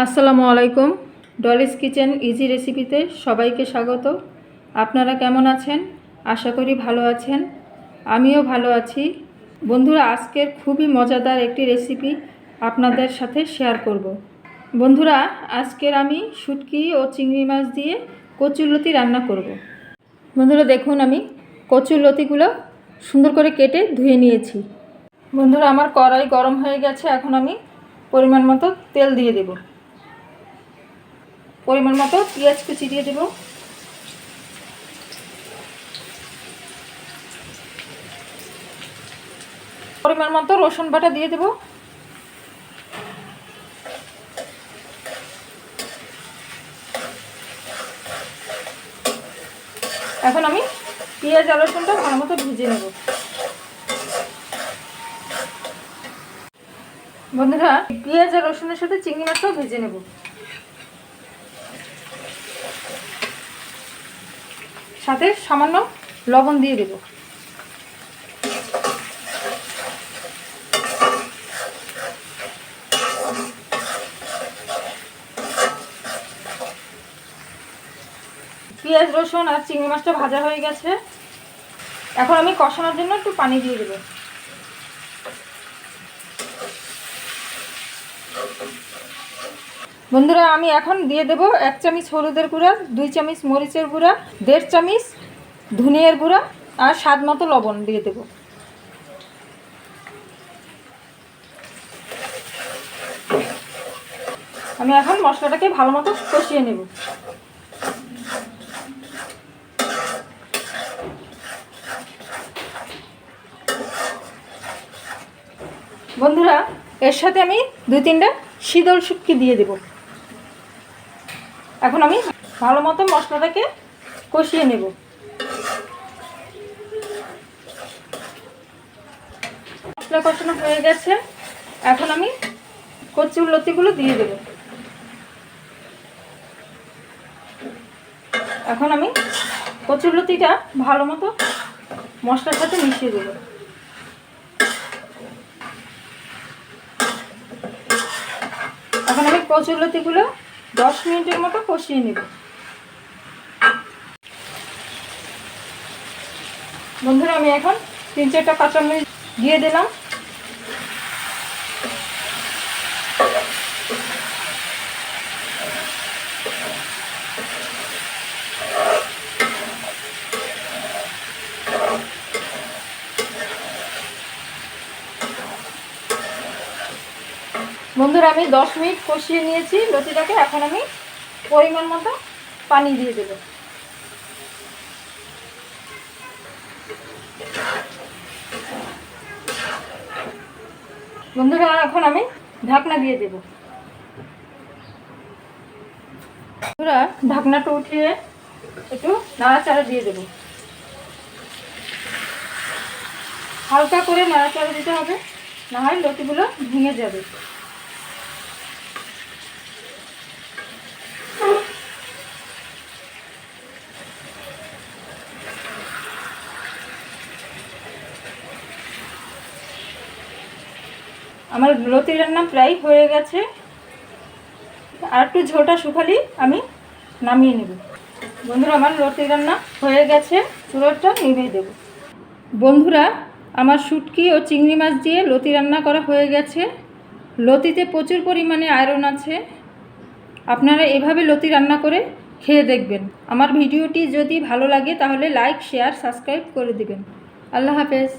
আসসালামু আলাইকুম। Dolly's kitchen easy রেসিপিতে সবাইকে স্বাগত। আপনারা কেমন আছেন? আশা করি ভালো আছেন। আমিও ভালো আছি। বন্ধুরা, আজকের খুবই মজাদার একটি রেসিপি আপনাদের সাথে শেয়ার করব। বন্ধুরা, আজকের আমি শুটকি ও চিংড়ি মাছ দিয়ে কচুরলতি রান্না করব। বন্ধুরা দেখুন, আমি কচুরলতিগুলো সুন্দর করে কেটে ধুয়ে নিয়েছি। বন্ধুরা, আমার কড়াই গরম হয়ে গেছে। এখন আমি পরিমাণ মতো তেল দিয়ে দেব। পরিমাণ মতো পেঁয়াজ কুচি দিয়ে দেব। পরিমাণ মতো রসুন বাটা দিয়ে দেব। এখন আমি পেঁয়াজ আর রসুনটা ভালো মতো ভেজে নেব। বন্ধুরা, পেঁয়াজ আর রসুনের সাথে চিংড়ি মাছটাও ভেজে নেব। সাথে সামান্য লবণ দিয়ে দেব। পেঁয়াজ রসুন আর চিংড়ি মাছটা ভাজা হয়ে গেছে। এখন আমি কষানোর জন্য একটু পানি দিয়ে দেব। বন্ধুরা, আমি এখন দিয়ে দেব 1 চামচ হলুদের গুঁড়া, 2 চামচ মরিচের গুঁড়া, 1.5 চামচ ধনিয়ার গুঁড়া আর স্বাদ মতো লবণ দিয়ে দেব। আমি এখন মশলাটাকে ভালো মতো কষিয়ে নেব। বন্ধুরা, এর সাথে আমি 2-3টা শীতল শুটকি দিয়ে দেব। এখন আমি ভালো মতো মশলাটাকে কষিয়ে নেব। মশলা কষানো হয়ে গেছে। এখন আমি কচুরলতিগুলো দিয়ে দেব। এখন আমি কচুরলতিটা ভালো মতো মশলার সাথে মিশিয়ে দেব। এখন আমি কচুরলতিগুলো 10 মিনিটের মতো কষিয়ে নেব। বন্ধুরা, আমি এখন 3-4টা কাঁচামরিচ দিয়ে দিলাম। বন্ধুরা, আমি 10 মিনিট কষিয়ে নিয়েছি লতিটাকে। এখন আমি পরিমাণ মতো পানি দিয়ে দেব। বন্ধুরা, এখন আমি ঢাকনা দিয়ে দেব। বন্ধুরা, ঢাকনাটা উঠিয়ে একটু নাড়াচাড়া দিয়ে দেব। হালকা করে নাড়াচাড়া দিতে হবে, না হয় লতিগুলো ভেঙে যাবে। আমার লতি রান্না প্রায় হয়ে গেছে। আর একটু ঝোলটা শুকালেই আমি নামিয়ে নেব। বন্ধুরা, আমার লতি রান্না হয়ে গেছে। চুলোটা নিভিয়ে দেব। বন্ধুরা, আমার শুটকি ও চিংড়ি মাছ দিয়ে লতি রান্না করা হয়ে গেছে। লতিতে প্রচুর পরিমাণে আয়রন আছে। আপনারা এভাবে লতি রান্না করে খেয়ে দেখবেন। আমার ভিডিওটি যদি ভালো লাগে তাহলে লাইক, শেয়ার, সাবস্ক্রাইব করে দেবেন। আল্লাহ হাফেজ।